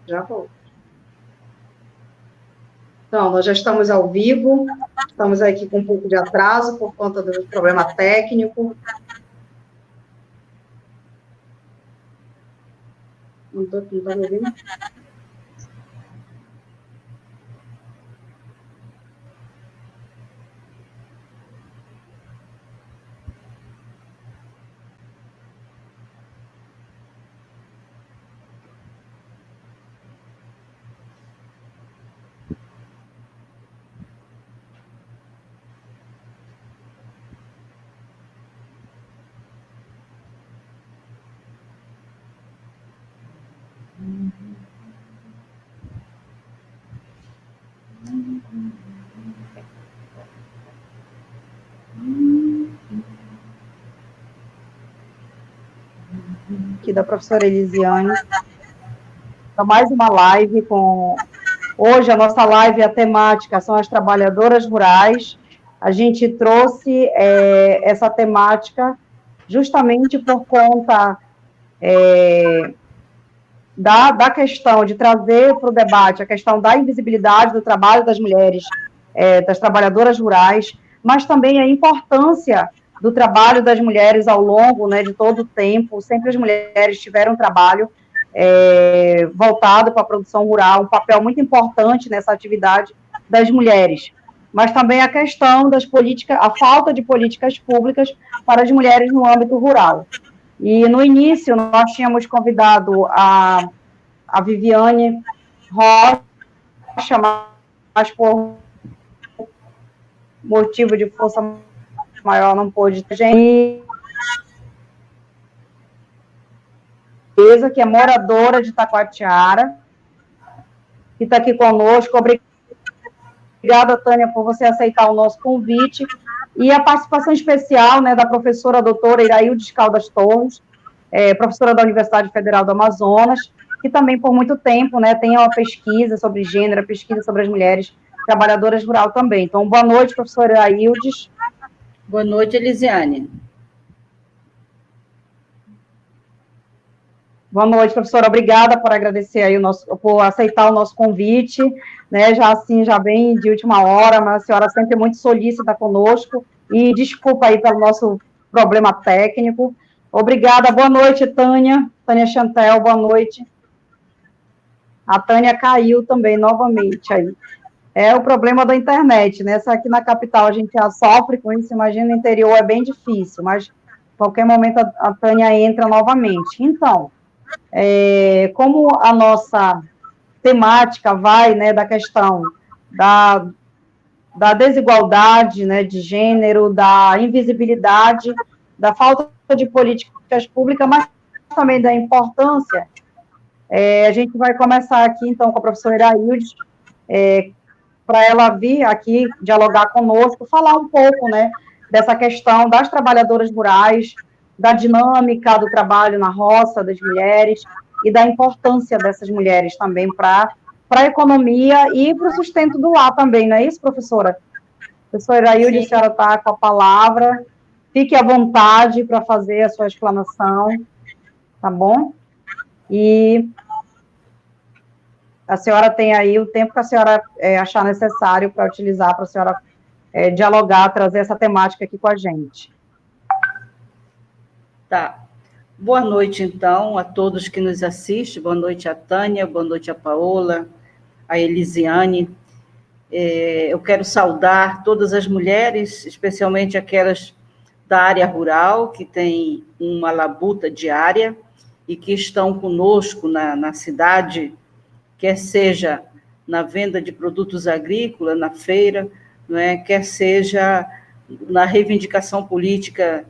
Já vou. Então, nós já estamos ao vivo, estamos aqui com um pouco de atraso por conta do problema técnico. Não estou me ouvindo? Aqui da professora Elisiane. Então, mais uma live com... Hoje, a nossa live, a temática são as trabalhadoras rurais. A gente trouxe essa temática justamente por conta da questão de trazer para o debate a questão da invisibilidade do trabalho das mulheres, das trabalhadoras rurais, mas também a importância do trabalho das mulheres ao longo, né, de todo o tempo. Sempre as mulheres tiveram um trabalho voltado para a produção rural, um papel muito importante nessa atividade das mulheres, mas também a questão das políticas, a falta de políticas públicas para as mulheres no âmbito rural. E no início nós tínhamos convidado a Viviane Rocha, mas por motivo de força maior não pôde ter gente, que é moradora de Taquatiara, que está aqui conosco. Obrigada, Tânia, por você aceitar o nosso convite. E a participação especial, né, da professora doutora Iraildes Caldas Torres, professora da Universidade Federal do Amazonas, que também, por muito tempo, né, tem uma pesquisa sobre gênero, pesquisa sobre as mulheres trabalhadoras rurais também. Então, boa noite, professora Iraildes. Boa noite, Elisiane. Boa noite, professora. Obrigada por agradecer aí por aceitar o nosso convite, né? Já bem de última hora, mas a senhora sempre muito solícita conosco, e desculpa aí pelo nosso problema técnico. Obrigada. Boa noite, Tânia. Tânia Chantel, boa noite. A Tânia caiu também novamente aí. É o problema da internet, né? Aqui na capital a gente já sofre com isso, imagina no interior é bem difícil, mas a qualquer momento a Tânia entra novamente. Então, como a nossa temática vai, né, da questão da desigualdade, né, de gênero, da invisibilidade, da falta de políticas públicas, mas também da importância, a gente vai começar aqui, então, com a professora Iraildes, para ela vir aqui dialogar conosco, falar um pouco, né, dessa questão das trabalhadoras rurais, da dinâmica do trabalho na roça das mulheres e da importância dessas mulheres também para a economia e para o sustento do lar também, não é isso, professora? Professora Iraildes, a senhora está com a palavra, fique à vontade para fazer a sua explanação, tá bom? E a senhora tem aí o tempo que a senhora achar necessário para utilizar, para a senhora dialogar, trazer essa temática aqui com a gente. Tá. Boa noite, então, a todos que nos assistem. Boa noite a Tânia, boa noite a Paola, a Elisiane. Eu quero saudar todas as mulheres, especialmente aquelas da área rural, que têm uma labuta diária e que estão conosco na cidade, quer seja na venda de produtos agrícolas, na feira, não é? Quer seja na reivindicação política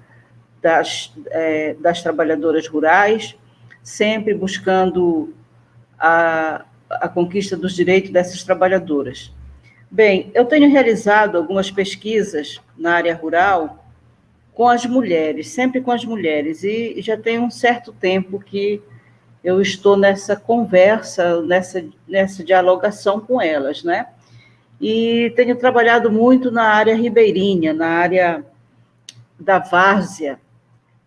das trabalhadoras rurais, sempre buscando a conquista dos direitos dessas trabalhadoras. Bem, eu tenho realizado algumas pesquisas na área rural com as mulheres, sempre com as mulheres, e já tem um certo tempo que eu estou nessa conversa, nessa dialogação com elas, né? E tenho trabalhado muito na área ribeirinha, na área da várzea,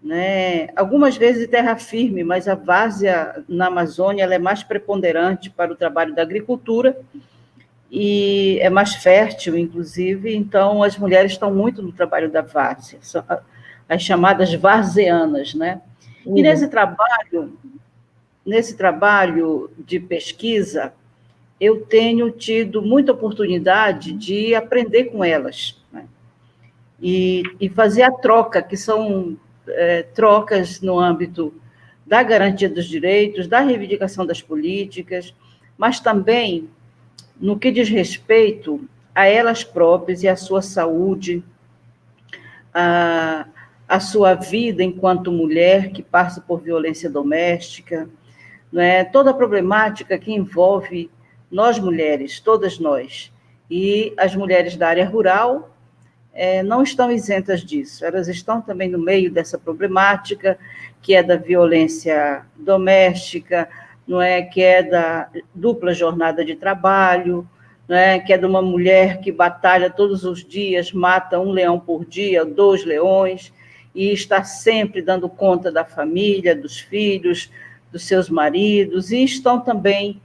né? Algumas vezes terra firme, mas a várzea na Amazônia ela é mais preponderante para o trabalho da agricultura e é mais fértil, inclusive, então as mulheres estão muito no trabalho da várzea, são as chamadas varzeanas, né? E nesse trabalho de pesquisa, eu tenho tido muita oportunidade de aprender com elas, né? E fazer a troca, que são trocas no âmbito da garantia dos direitos, da reivindicação das políticas, mas também no que diz respeito a elas próprias e à sua saúde, a sua vida enquanto mulher que passa por violência doméstica, né? Toda a problemática que envolve nós mulheres, todas nós, e as mulheres da área rural não estão isentas disso, elas estão também no meio dessa problemática, que é da violência doméstica, não é, que é da dupla jornada de trabalho, não é, que é de uma mulher que batalha todos os dias, mata 1 leão por dia, 2 leões, e está sempre dando conta da família, dos filhos, dos seus maridos, e estão também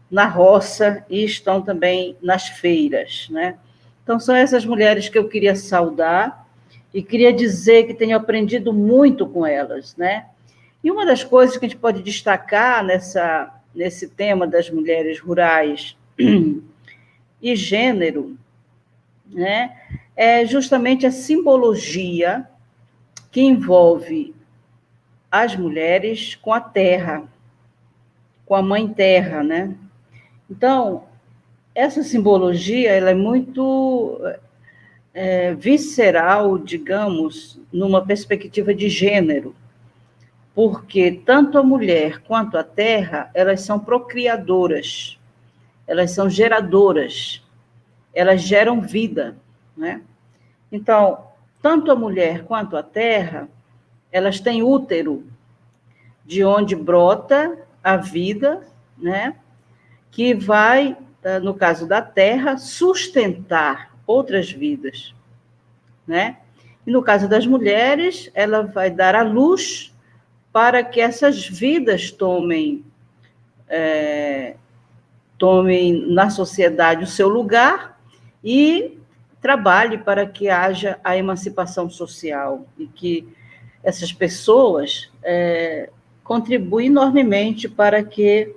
na roça, e estão também nas feiras, né? Então, são essas mulheres que eu queria saudar e queria dizer que tenho aprendido muito com elas, né? E uma das coisas que a gente pode destacar nesse tema das mulheres rurais e gênero, né, é justamente a simbologia que envolve as mulheres com a terra, com a mãe terra, né? Então, essa simbologia ela é muito visceral, digamos, numa perspectiva de gênero, porque tanto a mulher quanto a terra, elas são procriadoras, elas são geradoras, elas geram vida, né? Então, tanto a mulher quanto a terra, elas têm útero, de onde brota a vida, né? Que vai, no caso da terra, sustentar outras vidas, né? E no caso das mulheres, ela vai dar à luz para que essas vidas tomem na sociedade o seu lugar e trabalhe para que haja a emancipação social e que essas pessoas contribuem enormemente para que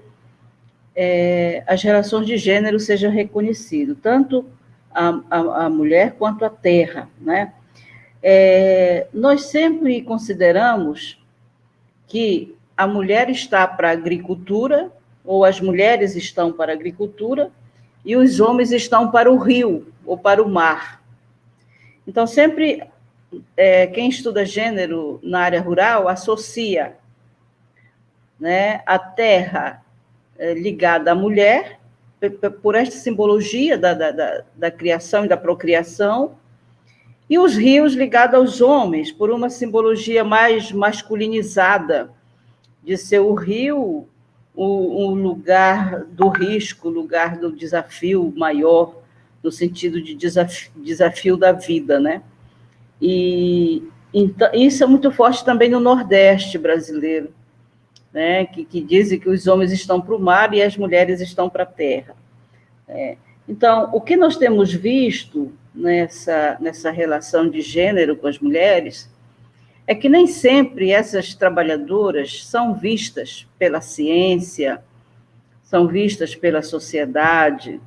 as relações de gênero sejam reconhecidas, tanto a mulher quanto a terra, né? Nós sempre consideramos que a mulher está para a agricultura, ou as mulheres estão para a agricultura, e os homens estão para o rio ou para o mar. Então, sempre quem estuda gênero na área rural associa, né, a terra ligada à mulher, por esta simbologia da criação e da procriação, e os rios ligados aos homens, por uma simbologia mais masculinizada, de ser o rio um lugar do risco, lugar do desafio maior, no sentido de desafio da vida, né? E então, isso é muito forte também no Nordeste brasileiro, né? Que dizem que os homens estão para o mar e as mulheres estão para a terra. Então, o que nós temos visto nessa relação de gênero com as mulheres é que nem sempre essas trabalhadoras são vistas pela ciência, são vistas pela sociedade,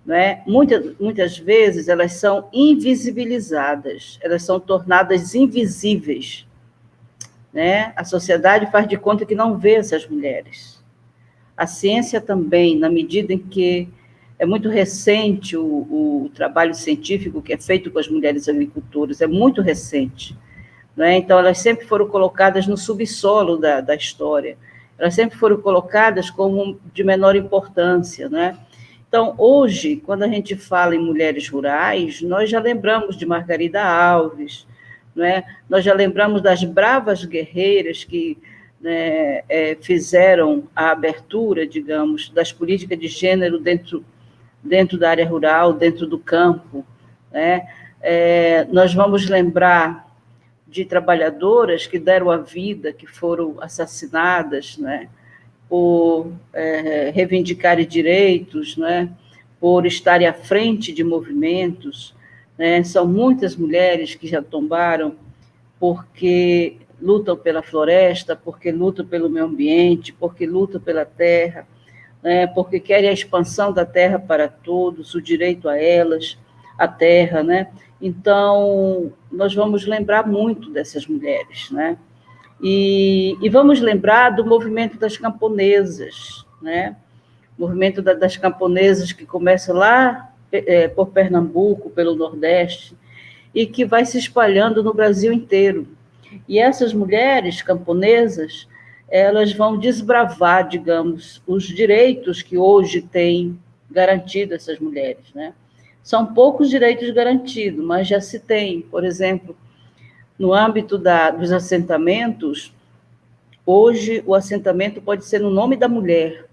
né? Muitas vezes elas são invisibilizadas, elas são tornadas invisíveis, né? A sociedade faz de conta que não vê essas mulheres. A ciência também, na medida em que é muito recente o trabalho científico que é feito com as mulheres agricultoras, é muito recente, né? Então, elas sempre foram colocadas no subsolo da história, elas sempre foram colocadas como de menor importância, né? Então, hoje, quando a gente fala em mulheres rurais, nós já lembramos de Margarida Alves, né? Nós já lembramos das bravas guerreiras que, né, fizeram a abertura, digamos, das políticas de gênero dentro da área rural, dentro do campo, né? Nós vamos lembrar de trabalhadoras que deram a vida, que foram assassinadas, né, por reivindicarem direitos, né, por estarem à frente de movimentos, né? São muitas mulheres que já tombaram porque lutam pela floresta, porque lutam pelo meio ambiente, porque lutam pela terra, né? Porque querem a expansão da terra para todos, o direito a elas, a terra, né? Então, nós vamos lembrar muito dessas mulheres, né? E vamos lembrar do movimento das camponesas, né? O movimento das camponesas que começa lá por Pernambuco, pelo Nordeste, e que vai se espalhando no Brasil inteiro. E essas mulheres camponesas, elas vão desbravar, digamos, os direitos que hoje têm garantido essas mulheres, né? São poucos direitos garantidos, mas já se tem. Por exemplo, no âmbito dos assentamentos, hoje o assentamento pode ser no nome da mulher.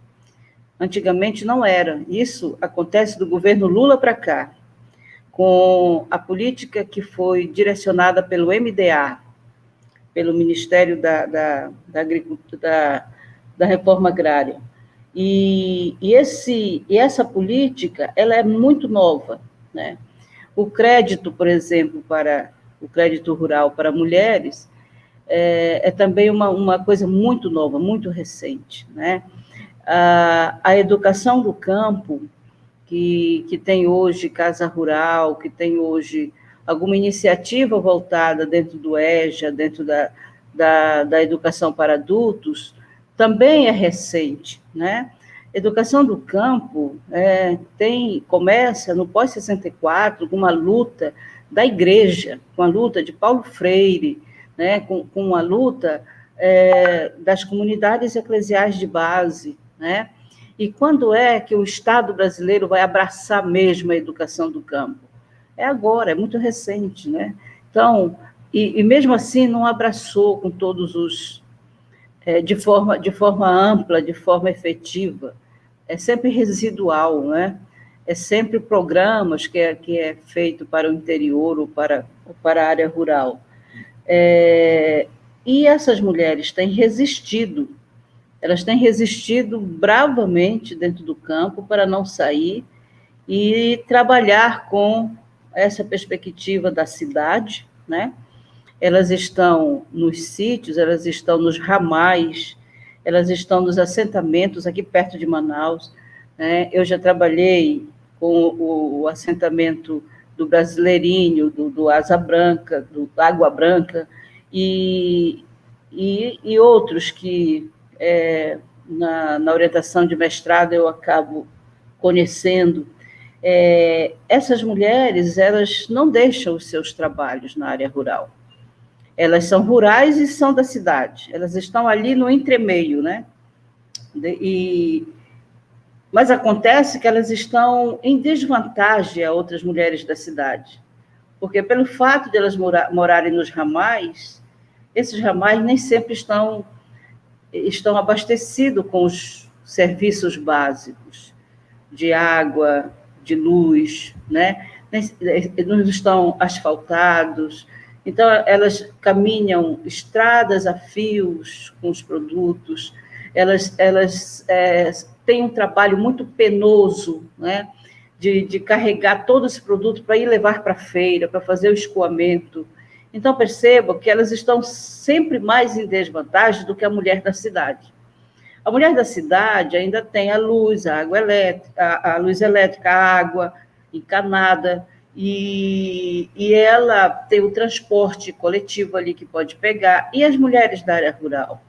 Antigamente não era. Isso acontece do governo Lula para cá, com a política que foi direcionada pelo MDA, pelo Ministério da Agricultura, da Reforma Agrária. E essa política, ela é muito nova, né? O crédito, por exemplo, o crédito rural para mulheres, é também uma coisa muito nova, muito recente, né? A educação do campo, que tem hoje Casa Rural, que tem hoje alguma iniciativa voltada dentro do EJA, dentro da educação para adultos, também é recente, né? Educação do campo começa no pós-64 com uma luta da igreja, com a luta de Paulo Freire, né? com a luta das comunidades eclesiais de base, né? E quando é que o Estado brasileiro vai abraçar mesmo a educação do campo? É agora, é muito recente, né? Então, e mesmo assim não abraçou com todos os... de forma ampla, de forma efetiva. É sempre residual, né? É sempre programas que é feito para o interior ou para a área rural. E essas mulheres têm resistido. Elas têm resistido bravamente dentro do campo para não sair e trabalhar com essa perspectiva da cidade, né? Elas estão nos sítios, elas estão nos ramais, elas estão nos assentamentos aqui perto de Manaus, né? Eu já trabalhei com o assentamento do Brasileirinho, do Asa Branca, do Água Branca, e outros que na orientação de mestrado eu acabo conhecendo. Essas mulheres, elas não deixam os seus trabalhos na área rural. Elas são rurais e são da cidade. Elas estão ali no entremeio, né? Mas acontece que elas estão em desvantagem a outras mulheres da cidade, porque pelo fato de elas morarem nos ramais, esses ramais nem sempre estão abastecidos com os serviços básicos de água, de luz, né? Não estão asfaltados. Então, elas caminham estradas a fios com os produtos, elas têm um trabalho muito penoso, né? De carregar todo esse produto para ir levar para a feira, para fazer o escoamento. Então, percebam que elas estão sempre mais em desvantagem do que a mulher da cidade. A mulher da cidade ainda tem a luz, a água elétrica, a luz elétrica, a água encanada, e ela tem o transporte coletivo ali que pode pegar, e as mulheres da área rural,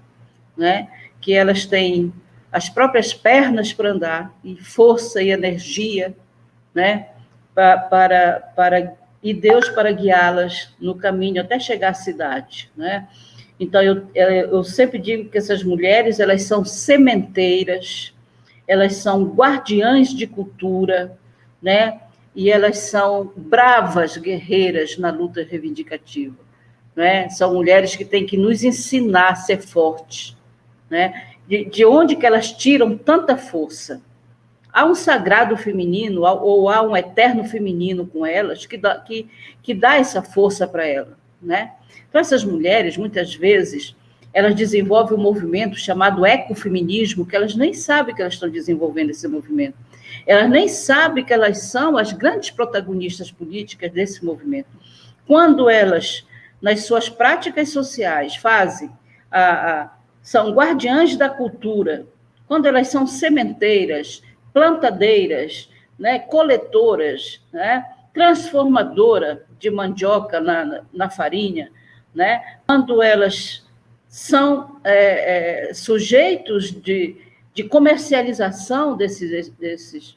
né? Que elas têm as próprias pernas para andar, e força e energia, né? E Deus para guiá-las no caminho até chegar à cidade, né? Então, eu sempre digo que essas mulheres, elas são sementeiras, elas são guardiãs de cultura, né? E elas são bravas guerreiras na luta reivindicativa, né? São mulheres que têm que nos ensinar a ser fortes, né? De onde que elas tiram tanta força? Há um sagrado feminino, ou há um eterno feminino com elas, que dá essa força para elas, né? Então, essas mulheres, muitas vezes, elas desenvolvem um movimento chamado ecofeminismo, que elas nem sabem que elas estão desenvolvendo esse movimento. Elas nem sabem que elas são as grandes protagonistas políticas desse movimento. Quando elas, nas suas práticas sociais, são guardiãs da cultura, quando elas são sementeiras, plantadeiras, né, coletoras, né, transformadora de mandioca na farinha, né, quando elas são sujeitos de comercialização desses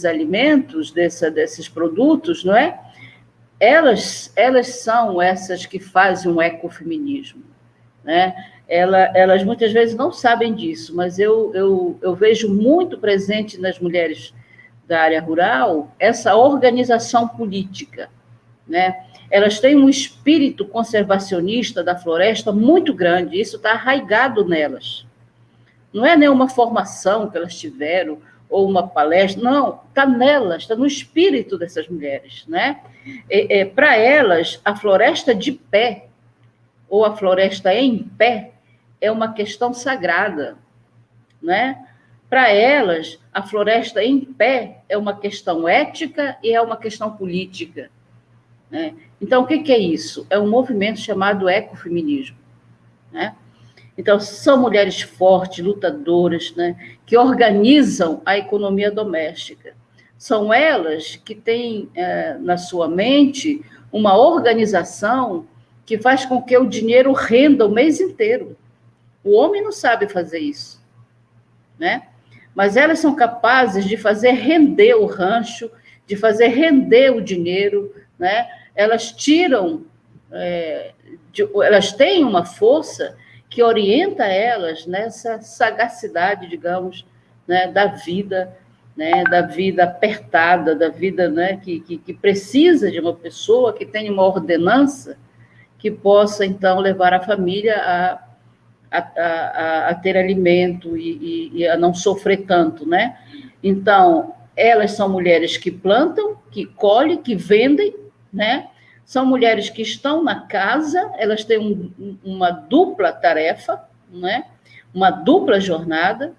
alimentos, desses produtos, não é? Elas são essas que fazem um ecofeminismo, né? Elas muitas vezes não sabem disso, mas eu vejo muito presente nas mulheres da área rural essa organização política, né? Elas têm um espírito conservacionista da floresta muito grande, isso está arraigado nelas. Não é nenhuma formação que elas tiveram, ou uma palestra, não, está nelas, está no espírito dessas mulheres, né? Para elas, a floresta de pé, ou a floresta em pé, é uma questão sagrada, né? Para elas, a floresta em pé é uma questão ética e é uma questão política, né? Então, o que é isso? É um movimento chamado ecofeminismo, né? Então, são mulheres fortes, lutadoras, né, que organizam a economia doméstica. São elas que têm na sua mente uma organização que faz com que o dinheiro renda o mês inteiro. O homem não sabe fazer isso, né? Mas elas são capazes de fazer render o rancho, de fazer render o dinheiro, né? Elas tiram, elas têm uma força que orienta elas nessa sagacidade, digamos, né, da vida apertada, da vida, né, que precisa de uma pessoa que tenha uma ordenança que possa, então, levar a família a ter alimento e a não sofrer tanto, né? Então, elas são mulheres que plantam, que colhem, que vendem, né? São mulheres que estão na casa, elas têm uma dupla tarefa, né? Uma dupla jornada,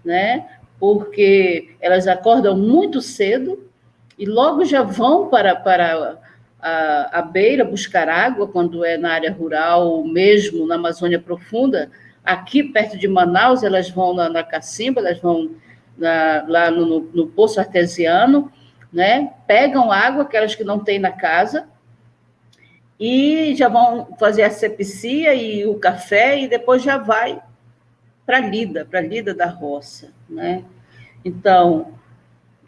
né? Porque elas acordam muito cedo e logo já vão para a beira buscar água, quando é na área rural, ou mesmo na Amazônia Profunda. Aqui, perto de Manaus, elas vão na Cacimba, elas vão lá no poço artesiano, né? Pegam água, aquelas que não têm na casa, e já vão fazer a asepsia e o café, e depois já vai para a lida da roça, né? Então,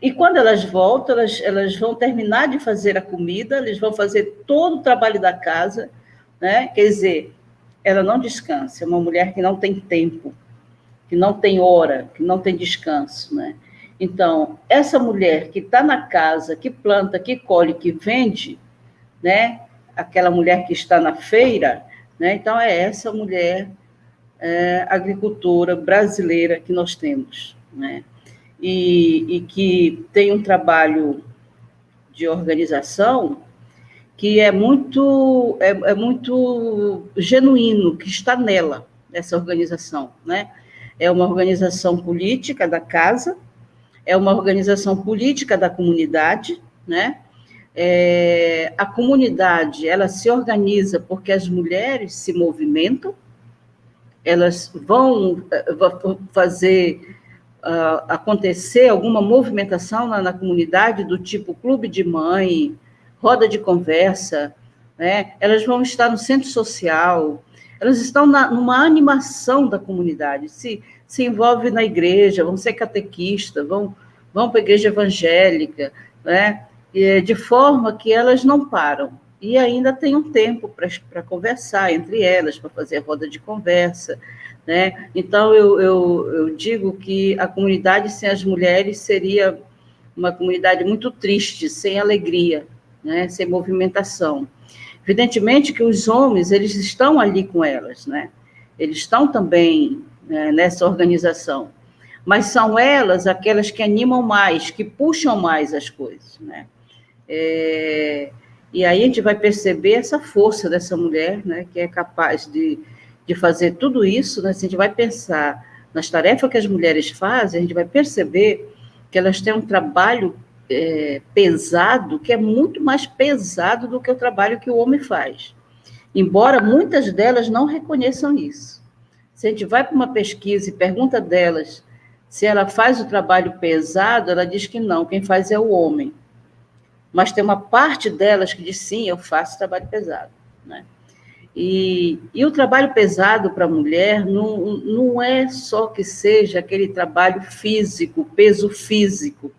e quando elas voltam, elas vão terminar de fazer a comida, eles vão fazer todo o trabalho da casa, né? Quer dizer, ela não descansa, é uma mulher que não tem tempo, que não tem hora, que não tem descanso, né? Então, essa mulher que está na casa, que planta, que colhe, que vende, né? Aquela mulher que está na feira, né? Então, é essa mulher agricultora brasileira que nós temos, né? E que tem um trabalho de organização que é muito genuíno, que está nela, essa organização, né? É uma organização política da casa, é uma organização política da comunidade, né? A comunidade, ela se organiza porque as mulheres se movimentam, elas vão fazer acontecer alguma movimentação na comunidade, do tipo clube de mãe, roda de conversa, né? Elas vão estar no centro social, elas estão numa animação da comunidade, se envolvem na igreja, vão ser catequistas, vão para a igreja evangélica, né? De forma que elas não param. E ainda tem um tempo para conversar entre elas, para fazer a roda de conversa, né? Então, eu digo que a comunidade sem as mulheres seria uma comunidade muito triste, sem alegria, né? Sem movimentação. Evidentemente que os homens, eles estão ali com elas, né? Eles estão também, né, nessa organização, mas são elas aquelas que animam mais, que puxam mais as coisas, né? E aí a gente vai perceber essa força dessa mulher, né, que é capaz de fazer tudo isso, né? Se a gente vai pensar nas tarefas que as mulheres fazem, a gente vai perceber que elas têm um trabalho pesado, que é muito mais pesado do que o trabalho que o homem faz. Embora muitas delas não reconheçam isso. Se a gente vai para uma pesquisa e pergunta delas se ela faz o trabalho pesado, ela diz que não, quem faz é o homem. Mas tem uma parte delas que diz sim, eu faço trabalho pesado, né? E o trabalho pesado para a mulher não é só que seja aquele trabalho físico, peso físico,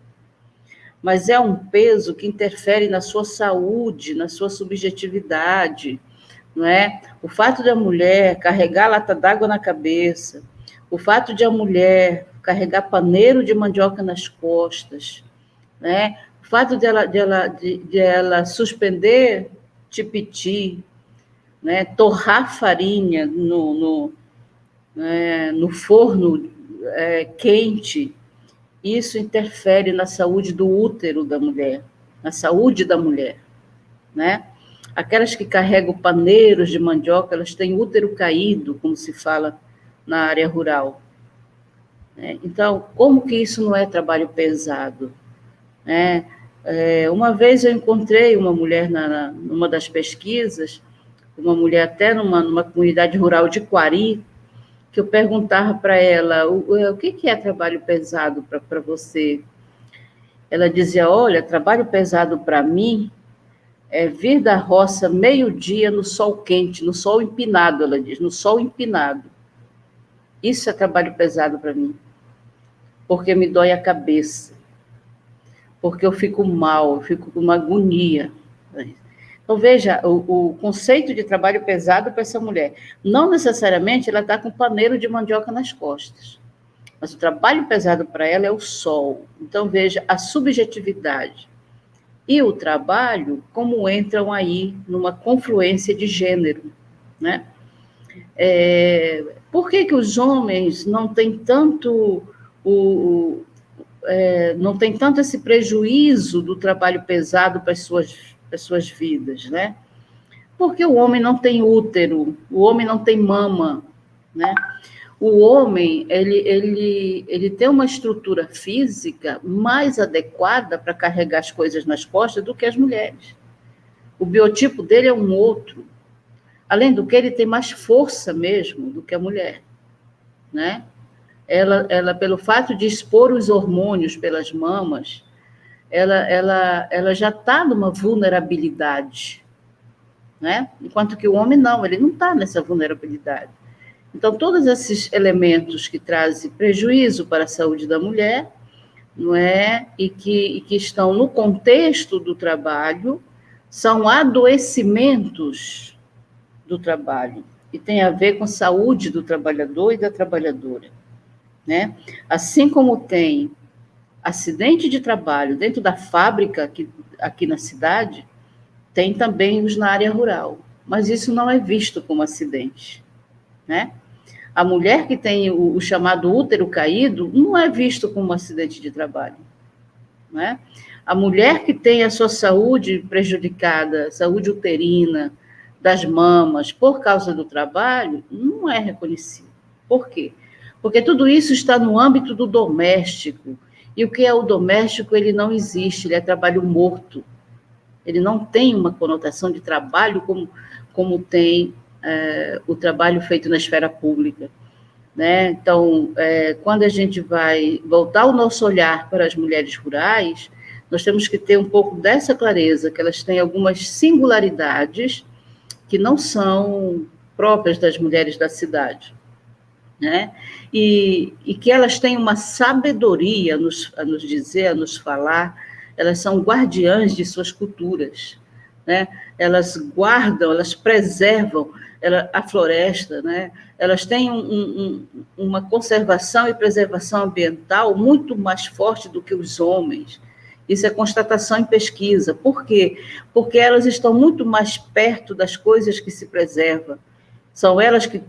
mas é um peso que interfere na sua saúde, na sua subjetividade, não é? O fato de a mulher carregar lata d'água na cabeça, o fato de a mulher carregar paneiro de mandioca nas costas, né? O fato de ela suspender tipiti, né? Torrar farinha no forno quente, isso interfere na saúde do útero da mulher, na saúde da mulher, né? Aquelas que carregam paneiros de mandioca, elas têm útero caído, como se fala na área rural, né? Então, como que isso não é trabalho pesado, né? Uma vez eu encontrei uma mulher numa das pesquisas, uma mulher até numa comunidade rural de Quari, que eu perguntava para ela, o que é trabalho pesado para você? Ela dizia, olha, trabalho pesado para mim é vir da roça meio-dia no sol quente, no sol empinado, ela diz, no sol empinado. Isso é trabalho pesado para mim, porque me dói a cabeça, porque eu fico mal, eu fico com uma agonia. Então, veja, o conceito de trabalho pesado para essa mulher. Não necessariamente ela está com paneiro de mandioca nas costas, mas o trabalho pesado para ela é o sol. Então, veja, a subjetividade e o trabalho, como entram aí numa confluência de gênero, né? Por que os homens não têm tanto não tem tanto esse prejuízo do trabalho pesado para as suas vidas, né? Porque o homem não tem útero, o homem não tem mama, né? O homem, ele tem uma estrutura física mais adequada para carregar as coisas nas costas do que as mulheres. O biotipo dele é um outro. Além do que, ele tem mais força mesmo do que a mulher, né? Ela pelo fato de expor os hormônios pelas mamas, ela já está numa vulnerabilidade, né? Enquanto que o homem não, ele não está nessa vulnerabilidade. Então, todos esses elementos que trazem prejuízo para a saúde da mulher, não é? E que estão no contexto do trabalho, são adoecimentos do trabalho, e tem a ver com a saúde do trabalhador e da trabalhadora, né? Assim como tem acidente de trabalho dentro da fábrica aqui na cidade, tem também os na área rural, mas isso não é visto como acidente, né? A mulher que tem o chamado útero caído não é visto como um acidente de trabalho, né? A mulher que tem a sua saúde prejudicada, saúde uterina, das mamas, por causa do trabalho, não é reconhecida. Por quê? Porque tudo isso está no âmbito do doméstico, e o que é o doméstico, ele não existe, ele é trabalho morto. Ele não tem uma conotação de trabalho como tem o trabalho feito na esfera pública, né? Então, quando a gente vai voltar o nosso olhar para as mulheres rurais, nós temos que ter um pouco dessa clareza, que elas têm algumas singularidades que não são próprias das mulheres da cidade, né? E que elas têm uma sabedoria a nos dizer, a nos falar, elas são guardiãs de suas culturas, né? Elas guardam, elas preservam a floresta, né? Elas têm uma conservação e preservação ambiental muito mais forte do que os homens. Isso é constatação em pesquisa. Por quê? Porque elas estão muito mais perto das coisas que se preservam. São elas que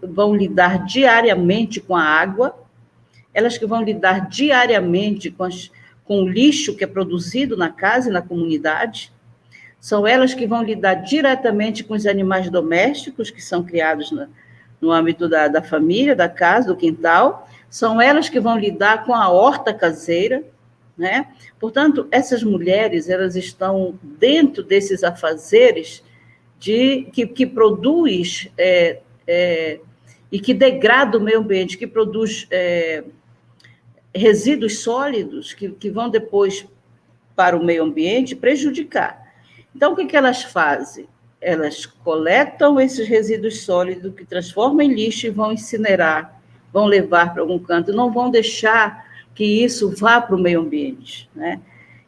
vão lidar diariamente com a água, elas que vão lidar diariamente com o lixo que é produzido na casa e na comunidade. São elas que vão lidar diretamente com os animais domésticos, que são criados no âmbito da família, da casa, do quintal. São elas que vão lidar com a horta caseira, né? Portanto, essas mulheres, elas estão dentro desses afazeres que produz e que degrada o meio ambiente, que produz resíduos sólidos que vão depois para o meio ambiente prejudicar. Então, o que elas fazem? Elas coletam esses resíduos sólidos, que transformam em lixo e vão incinerar, vão levar para algum canto, não vão deixar que isso vá para o meio ambiente, né?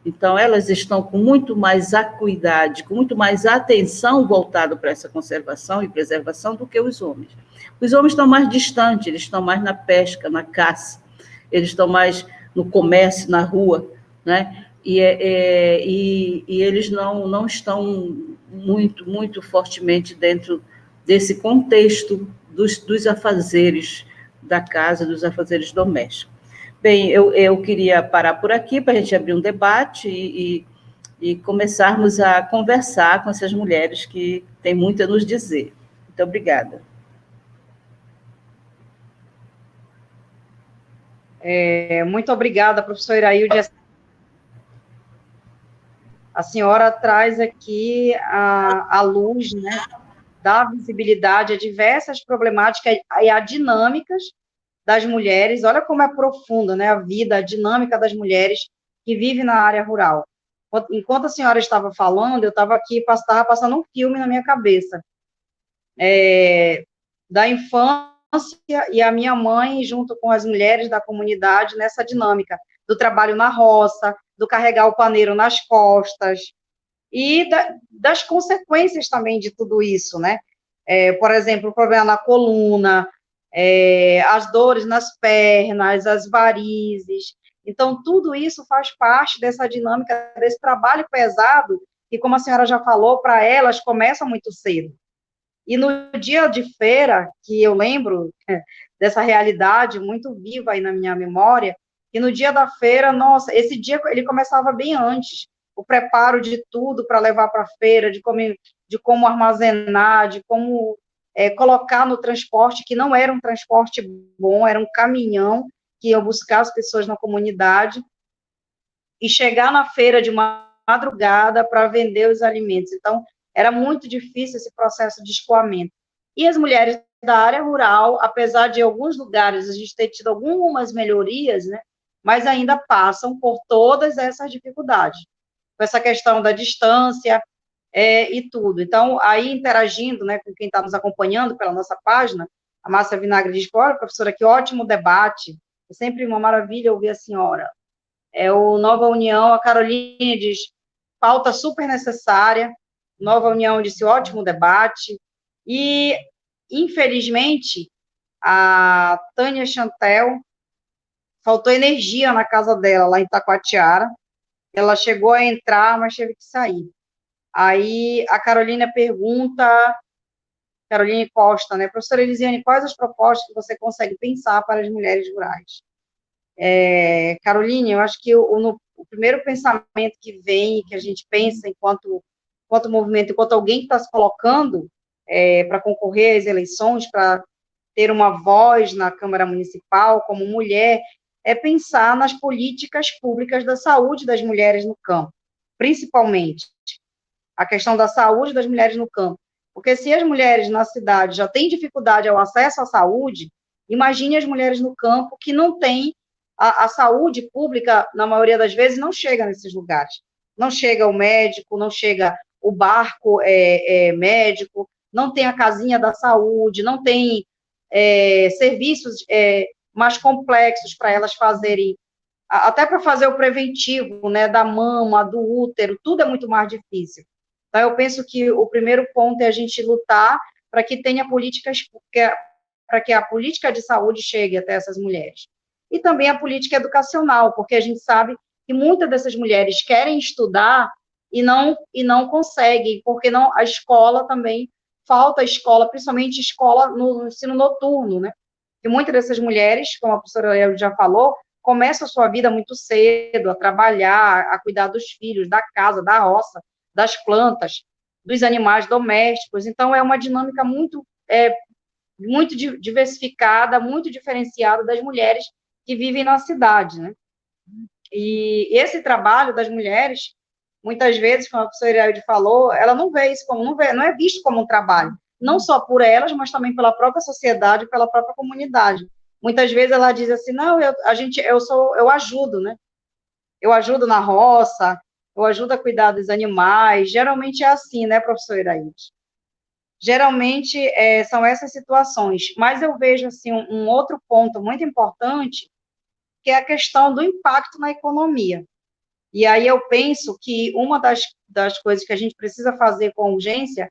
Então, elas estão com muito mais acuidade, com muito mais atenção voltada para essa conservação e preservação do que os homens. Os homens estão mais distantes, eles estão mais na pesca, na caça, eles estão mais no comércio, na rua, né? E eles não estão muito fortemente dentro desse contexto dos afazeres da casa, dos afazeres domésticos. Bem, eu queria parar por aqui para a gente abrir um debate e começarmos a conversar com essas mulheres que têm muito a nos dizer. Muito obrigada. Muito obrigada, professora Irailde. A senhora traz aqui a luz, né, dá visibilidade a diversas problemáticas e a dinâmicas das mulheres. Olha como é profunda, né, a vida, a dinâmica das mulheres que vivem na área rural. Enquanto a senhora estava falando, eu estava aqui, estava passando um filme na minha cabeça, da infância e a minha mãe, junto com as mulheres da comunidade, nessa dinâmica do trabalho na roça, do carregar o paneiro nas costas, e das consequências também de tudo isso, né? Por exemplo, o problema na coluna, as dores nas pernas, as varizes. Então, tudo isso faz parte dessa dinâmica, desse trabalho pesado, que, como a senhora já falou, para elas começa muito cedo. E no dia de feira, que eu lembro dessa realidade muito viva aí na minha memória, e no dia da feira, nossa, esse dia ele começava bem antes, o preparo de tudo para levar para a feira, de como armazenar, de como colocar no transporte, que não era um transporte bom, era um caminhão que ia buscar as pessoas na comunidade, e chegar na feira de madrugada para vender os alimentos. Então, era muito difícil esse processo de escoamento. E as mulheres da área rural, apesar de em alguns lugares a gente ter tido algumas melhorias, né, mas ainda passam por todas essas dificuldades, com essa questão da distância e tudo. Então, aí interagindo, né, com quem está nos acompanhando pela nossa página, a Márcia Vinagre diz: olha, professora, que ótimo debate, é sempre uma maravilha ouvir a senhora. O Nova União, a Caroline diz: pauta super necessária. Nova União disse: ótimo debate. E, infelizmente, a Tânia Chantel, faltou energia na casa dela, lá em Taquatiara. Ela chegou a entrar, mas teve que sair. Aí a Carolina pergunta, Caroline Costa, né, professora Elisiane, quais as propostas que você consegue pensar para as mulheres rurais? Caroline, eu acho que o primeiro pensamento que vem, que a gente pensa enquanto movimento, enquanto alguém que está se colocando para concorrer às eleições, para ter uma voz na Câmara Municipal como mulher, é pensar nas políticas públicas da saúde das mulheres no campo, principalmente a questão da saúde das mulheres no campo. Porque se as mulheres na cidade já têm dificuldade ao acesso à saúde, imagine as mulheres no campo que não têm a saúde pública, na maioria das vezes, não chega nesses lugares. Não chega o médico, não chega o barco médico, não tem a casinha da saúde, não tem serviços mais complexos para elas fazerem, até para fazer o preventivo, né, da mama, do útero, tudo é muito mais difícil. Então, eu penso que o primeiro ponto é a gente lutar para que tenha políticas, para que a política de saúde chegue até essas mulheres. E também a política educacional, porque a gente sabe que muitas dessas mulheres querem estudar e não conseguem, porque não, a escola também, falta escola, principalmente escola no ensino noturno, né? E muitas dessas mulheres, como a professora Léo já falou, começam a sua vida muito cedo, a trabalhar, a cuidar dos filhos, da casa, da roça, das plantas, dos animais domésticos. Então, é uma dinâmica muito diversificada, muito diferenciada das mulheres que vivem na cidade, né? E esse trabalho das mulheres, muitas vezes, como a professora Iraide falou, ela não vê isso como, não é visto como um trabalho, não só por elas, mas também pela própria sociedade, pela própria comunidade. Muitas vezes ela diz assim, não, eu ajudo, né? Eu ajudo na roça, eu ajudo a cuidar dos animais. Geralmente é assim, né, professora Iraide? Geralmente são essas situações. Mas eu vejo assim um outro ponto muito importante, que é a questão do impacto na economia. E aí eu penso que uma das coisas que a gente precisa fazer com urgência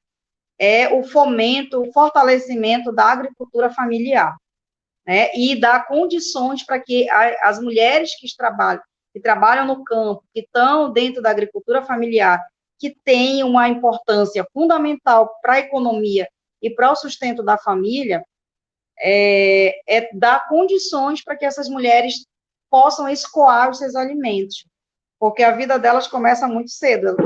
é o fomento, o fortalecimento da agricultura familiar, né? E dar condições para que as mulheres que trabalham no campo, que estão dentro da agricultura familiar, que têm uma importância fundamental para a economia e para o sustento da família, dar condições para que essas mulheres possam escoar os seus alimentos, porque a vida delas começa muito cedo,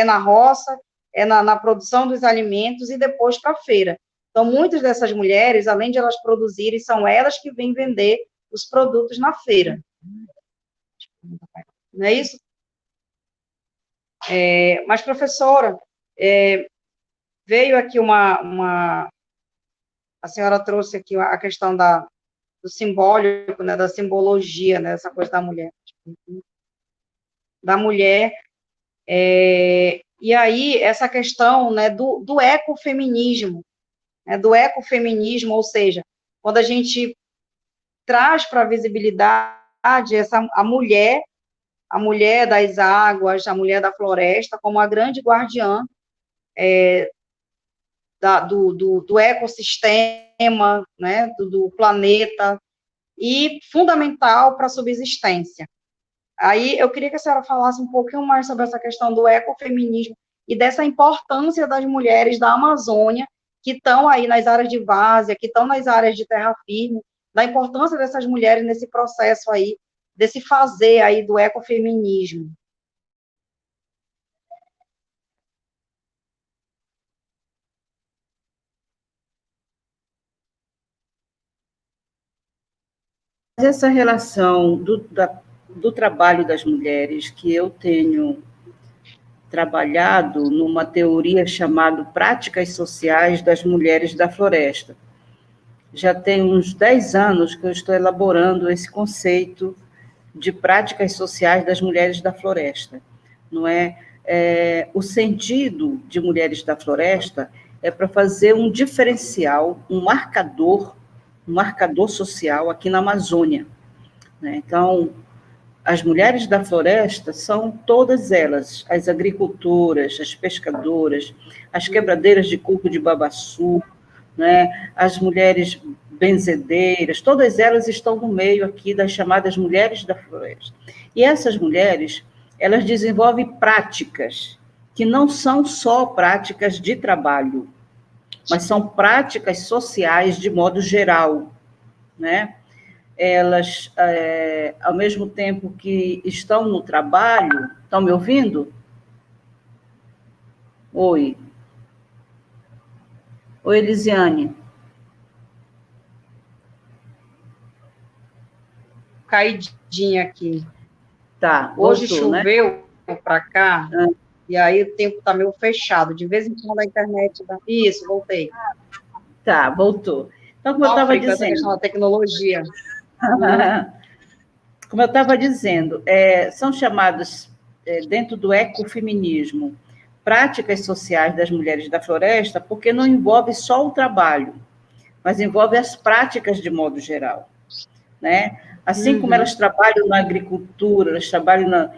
na roça, na produção dos alimentos e depois para a feira. Então, muitas dessas mulheres, além de elas produzirem, são elas que vêm vender os produtos na feira. Não é isso? Mas, professora, veio aqui a senhora trouxe aqui a questão do simbólico, né, da simbologia, né, essa coisa da mulher, e aí essa questão, né, do ecofeminismo, né, ou seja, quando a gente traz para a visibilidade a mulher das águas, a mulher da floresta, como a grande guardiã do ecossistema, né, do planeta, e fundamental para a subsistência. Aí eu queria que a senhora falasse um pouquinho mais sobre essa questão do ecofeminismo e dessa importância das mulheres da Amazônia, que estão aí nas áreas de várzea, que estão nas áreas de terra firme, da importância dessas mulheres nesse processo aí, desse fazer aí do ecofeminismo. Essa relação do trabalho das mulheres, que eu tenho trabalhado numa teoria chamada Práticas Sociais das Mulheres da Floresta. Já tem uns 10 anos que eu estou elaborando esse conceito de práticas sociais das mulheres da floresta. Não é? O sentido de Mulheres da Floresta é para fazer um diferencial, um marcador social aqui na Amazônia, né? Então, as mulheres da floresta são todas elas, as agricultoras, as pescadoras, as quebradeiras de coco de babaçu, né? As mulheres benzedeiras, todas elas estão no meio aqui das chamadas mulheres da floresta. E essas mulheres, elas desenvolvem práticas que não são só práticas de trabalho, mas são práticas sociais de modo geral, né? Elas, ao mesmo tempo que estão no trabalho, estão me ouvindo? Oi. Oi, Elisiane. Caidinha aqui. Tá, hoje voltou, choveu, né? Para cá, e aí o tempo está meio fechado. De vez em quando a internet... Isso, voltei. Tá, voltou. Então, como eu estava dizendo... Essa questão da tecnologia. Como eu estava dizendo, são chamadas, dentro do ecofeminismo, práticas sociais das mulheres da floresta, porque não envolve só o trabalho, mas envolve as práticas de modo geral, né? Assim como elas trabalham na agricultura, elas trabalham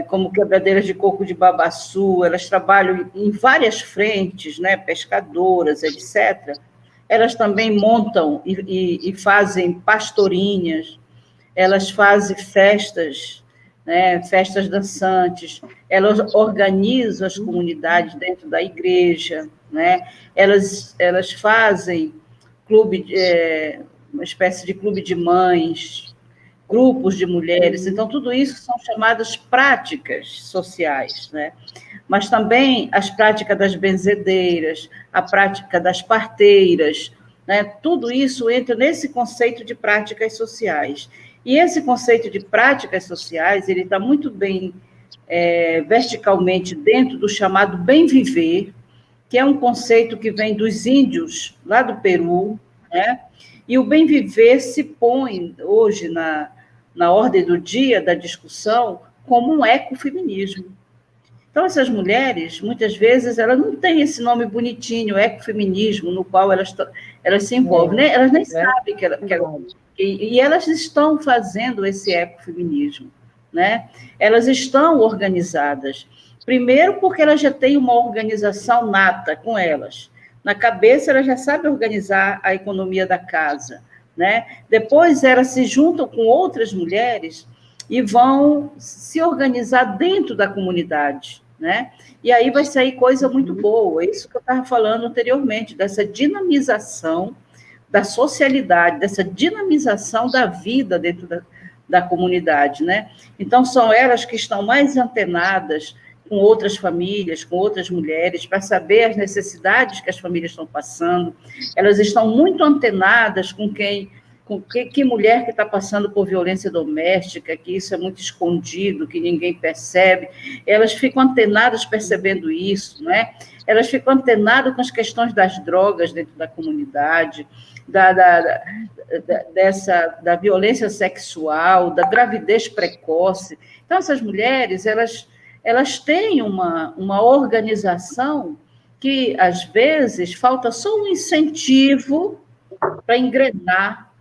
como quebradeiras de coco de babaçu, elas trabalham em várias frentes, né? Pescadoras, etc. Elas também montam e fazem pastorinhas, elas fazem festas, né, festas dançantes, elas organizam as comunidades dentro da igreja, né, elas fazem uma espécie de clube de mães, grupos de mulheres. Então, tudo isso são chamadas práticas sociais, né? Mas também as práticas das benzedeiras, a prática das parteiras, né? Tudo isso entra nesse conceito de práticas sociais. E esse conceito de práticas sociais, ele está muito bem verticalmente dentro do chamado bem viver, que é um conceito que vem dos índios, lá do Peru, né? E o bem viver se põe hoje na ordem do dia da discussão como um ecofeminismo. Então, essas mulheres, muitas vezes, elas não têm esse nome bonitinho, ecofeminismo, no qual elas se envolvem, né? Elas nem sabem e elas estão fazendo esse ecofeminismo, né? Elas estão organizadas. Primeiro, porque elas já têm uma organização nata com elas. Na cabeça, elas já sabem organizar a economia da casa, né? Depois, elas se juntam com outras mulheres e vão se organizar dentro da comunidade, né? E aí vai sair coisa muito boa, isso que eu estava falando anteriormente, dessa dinamização da socialidade, dessa dinamização da vida dentro da comunidade, né? Então, são elas que estão mais antenadas com outras famílias, com outras mulheres, para saber as necessidades que as famílias estão passando. Elas estão muito antenadas com que mulher que está passando por violência doméstica, que isso é muito escondido, que ninguém percebe. Elas ficam antenadas percebendo isso, né? Elas ficam antenadas com as questões das drogas dentro da comunidade, da violência sexual, da gravidez precoce. Então, essas mulheres, elas têm uma organização que, às vezes, falta só um incentivo para engrenar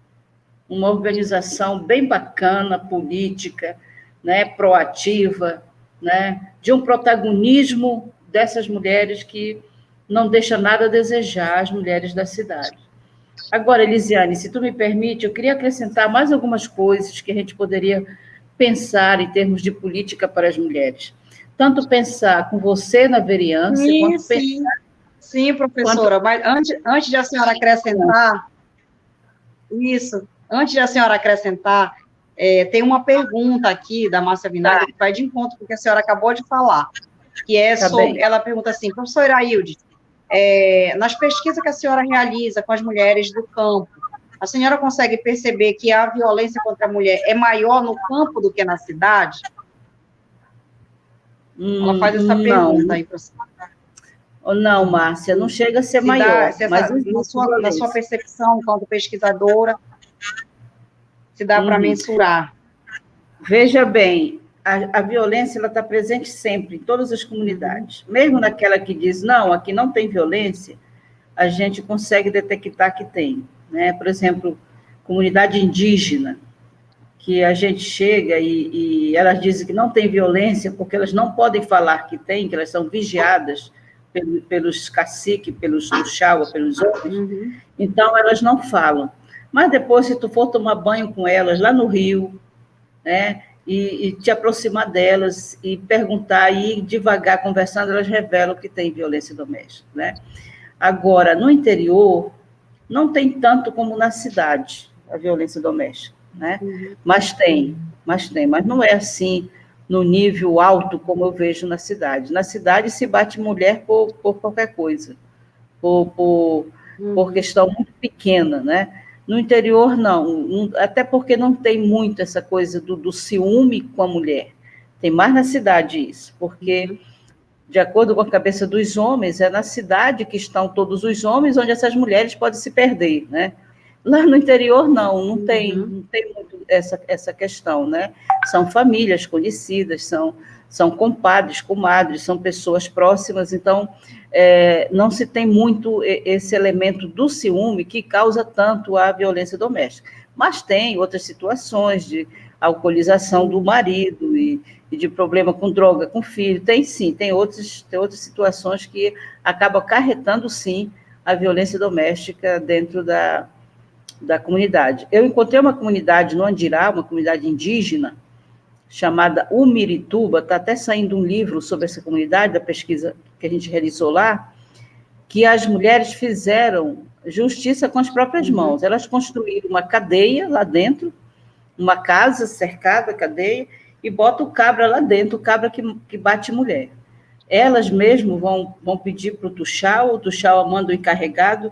uma organização bem bacana, política, né, proativa, né, de um protagonismo dessas mulheres que não deixa nada a desejar as mulheres da cidade. Agora, Elisiane, se tu me permite, eu queria acrescentar mais algumas coisas que a gente poderia pensar em termos de política para as mulheres. Tanto pensar com você na vereança, quanto pensar... Sim, professora, mas antes de a senhora acrescentar... Isso, antes de a senhora acrescentar, tem uma pergunta aqui da Márcia Vinagre, que vai de encontro com o que a senhora acabou de falar, que é sobre... Ela pergunta assim, professora Irailde, nas pesquisas que a senhora realiza com as mulheres do campo, a senhora consegue perceber que a violência contra a mulher é maior no campo do que na cidade? Ela faz essa pergunta aí para você. Não, Márcia, não chega a ser maior. Mas na sua percepção, enquanto pesquisadora, se dá para mensurar. Veja bem, a violência está presente sempre, em todas as comunidades. Mesmo naquela que diz, não, aqui não tem violência, a gente consegue detectar que tem. Né? Por exemplo, comunidade indígena, que a gente chega e elas dizem que não tem violência porque elas não podem falar que tem, que elas são vigiadas pelos caciques, pelos Uxaua, pelos homens, então elas não falam. Mas depois, se tu for tomar banho com elas lá no Rio, né, e te aproximar delas e perguntar, e ir devagar conversando, elas revelam que tem violência doméstica. Né? Agora, no interior, não tem tanto como na cidade, a violência doméstica. Né? Mas não é assim no nível alto como eu vejo na cidade. Na cidade se bate mulher por qualquer coisa, por questão muito pequena, né? No interior, não, até porque não tem muito essa coisa do ciúme com a mulher. Tem mais na cidade isso, porque, de acordo com a cabeça dos homens, é na cidade que estão todos os homens, onde essas mulheres podem se perder, né? Lá no interior, não tem muito essa questão, né? São famílias conhecidas, são compadres, comadres, são pessoas próximas, então não se tem muito esse elemento do ciúme que causa tanto a violência doméstica. Mas tem outras situações de alcoolização do marido e de problema com droga, com filho, tem sim, tem outras situações que acabam acarretando, sim, a violência doméstica dentro da comunidade. Eu encontrei uma comunidade no Andirá, uma comunidade indígena, chamada Umirituba, está até saindo um livro sobre essa comunidade, da pesquisa que a gente realizou lá, que as mulheres fizeram justiça com as próprias mãos. Elas construíram uma cadeia lá dentro uma casa cercada, cadeia, e bota o cabra lá dentro, o cabra que bate mulher. Elas mesmo vão pedir para o Tuxal manda o encarregado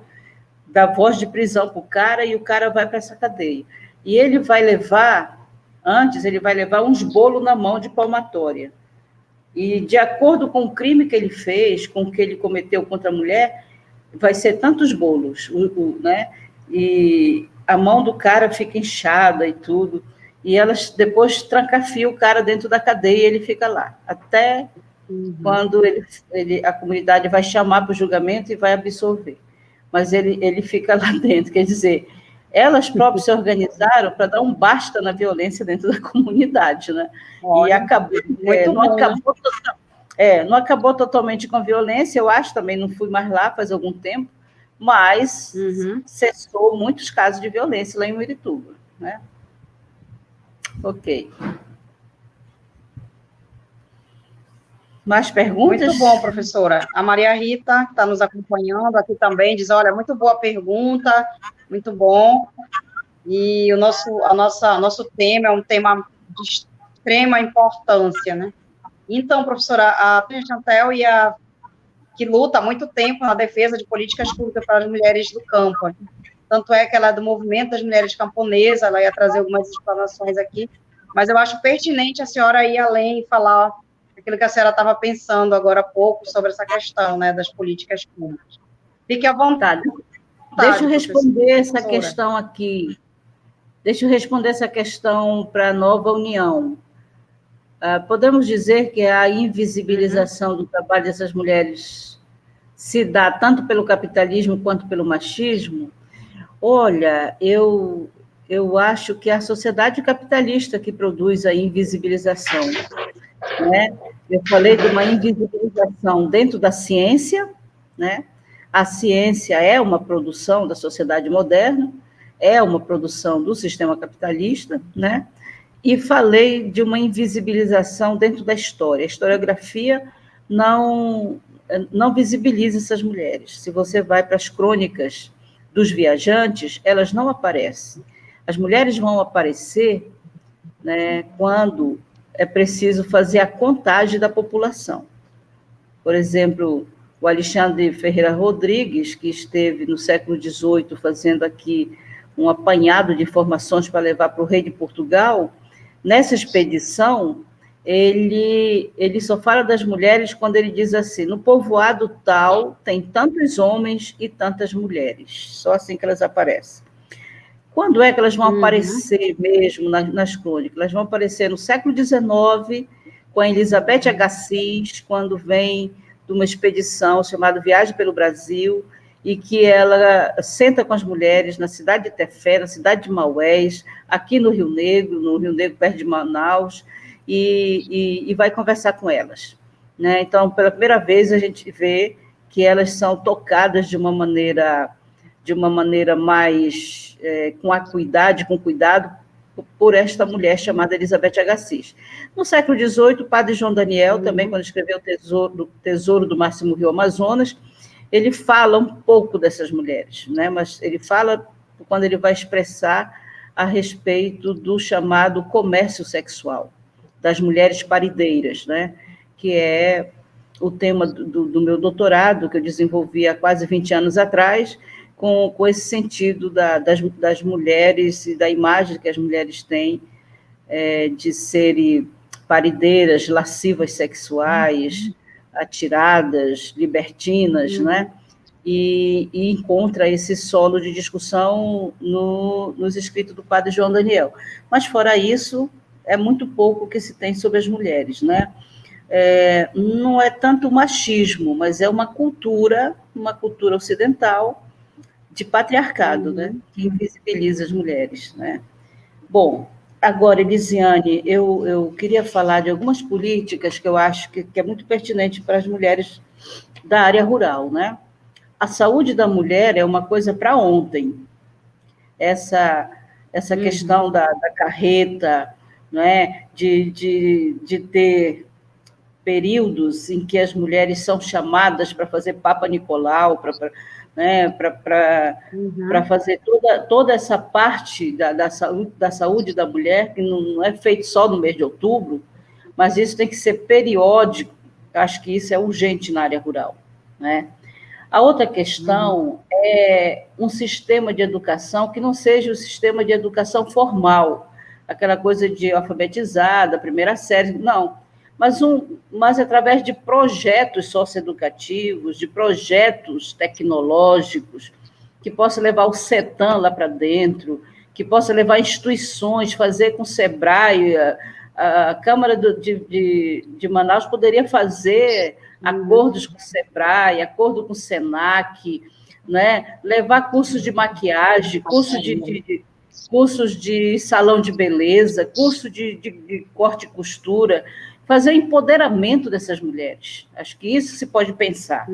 da voz de prisão para o cara, e o cara vai para essa cadeia. E ele vai levar uns bolos na mão de palmatória. E, de acordo com o crime que ele fez, com o que ele cometeu contra a mulher, vai ser tantos bolos, né? E a mão do cara fica inchada e tudo. E elas depois trancafiam o cara dentro da cadeia e ele fica lá. Até quando a comunidade vai chamar para o julgamento e vai absolver. Mas ele fica lá dentro. Quer dizer, elas próprias se organizaram para dar um basta na violência dentro da comunidade, né? Olha, e acabou, não acabou totalmente com violência, eu acho, também não fui mais lá faz algum tempo, mas cessou muitos casos de violência lá em Muirituba, né? Ok. Mais perguntas? Muito bom, professora. A Maria Rita está nos acompanhando aqui também, diz, olha, muito boa pergunta, muito bom. E o nosso tema é um tema de extrema importância, né? Então, professora, a Tânia Chantel que luta há muito tempo na defesa de políticas públicas para as mulheres do campo. Tanto é que ela é do movimento das mulheres camponesas, ela ia trazer algumas explanações aqui, mas eu acho pertinente a senhora ir além e falar aquilo que a senhora estava pensando agora há pouco sobre essa questão, né, das políticas públicas. Fique à vontade. Deixa eu responder essa questão aqui. Deixa eu responder essa questão para a Nova União. Podemos dizer que a invisibilização do trabalho dessas mulheres se dá tanto pelo capitalismo quanto pelo machismo? Olha, eu acho que é a sociedade capitalista que produz a invisibilização, né? Eu falei de uma invisibilização dentro da ciência, né? A ciência é uma produção da sociedade moderna, é uma produção do sistema capitalista, né? E falei de uma invisibilização dentro da história. A historiografia não visibiliza essas mulheres. Se você vai para as crônicas dos viajantes, elas não aparecem. As mulheres vão aparecer, né, quando é preciso fazer a contagem da população. Por exemplo, o Alexandre Ferreira Rodrigues, que esteve no século XVIII fazendo aqui um apanhado de informações para levar para o rei de Portugal, nessa expedição, ele só fala das mulheres quando ele diz assim, no povoado tal tem tantos homens e tantas mulheres, só assim que elas aparecem. Quando é que elas vão aparecer mesmo nas crônicas? Elas vão aparecer no século XIX, com a Elizabeth Agassiz, quando vem de uma expedição chamada Viagem pelo Brasil, e que ela senta com as mulheres na cidade de Tefé, na cidade de Maués, aqui no Rio Negro perto de Manaus, e vai conversar com elas, né? Então, pela primeira vez, a gente vê que elas são tocadas de uma maneira mais com cuidado, por esta mulher chamada Elizabeth Agassiz. No século XVIII, o padre João Daniel, também, quando escreveu o Tesouro do Máximo Rio Amazonas, ele fala um pouco dessas mulheres, né? Mas ele fala quando ele vai expressar a respeito do chamado comércio sexual, das mulheres parideiras, né? Que é o tema do meu doutorado, que eu desenvolvi há quase 20 anos atrás, com esse sentido das mulheres e da imagem que as mulheres têm de serem parideiras, lascivas sexuais, atiradas, libertinas, né? E encontra esse solo de discussão nos escritos do padre João Daniel. Mas, fora isso, é muito pouco que se tem sobre as mulheres, né? Não é tanto machismo, mas é uma cultura ocidental de patriarcado, né? Que invisibiliza as mulheres, né? Bom, agora, Elisiane, eu queria falar de algumas políticas que eu acho que é muito pertinente para as mulheres da área rural, né? A saúde da mulher é uma coisa para ontem. Essa questão da carreta, né? De ter períodos em que as mulheres são chamadas para fazer Papa Nicolau, né, para fazer toda essa parte da saúde da mulher, que não é feito só no mês de outubro, mas isso tem que ser periódico. Acho que isso é urgente na área rural, né? A outra questão é um sistema de educação que não seja o sistema de educação formal, aquela coisa de alfabetizada, primeira série, não, mas através de projetos socioeducativos, de projetos tecnológicos, que possa levar o CETAM lá para dentro, que possa levar instituições, fazer com o SEBRAE, a Câmara de Manaus poderia fazer acordos com o SEBRAE, acordo com o SENAC, né? Levar cursos de maquiagem, cursos de salão de beleza, curso de corte e costura, fazer o empoderamento dessas mulheres. Acho que isso se pode pensar.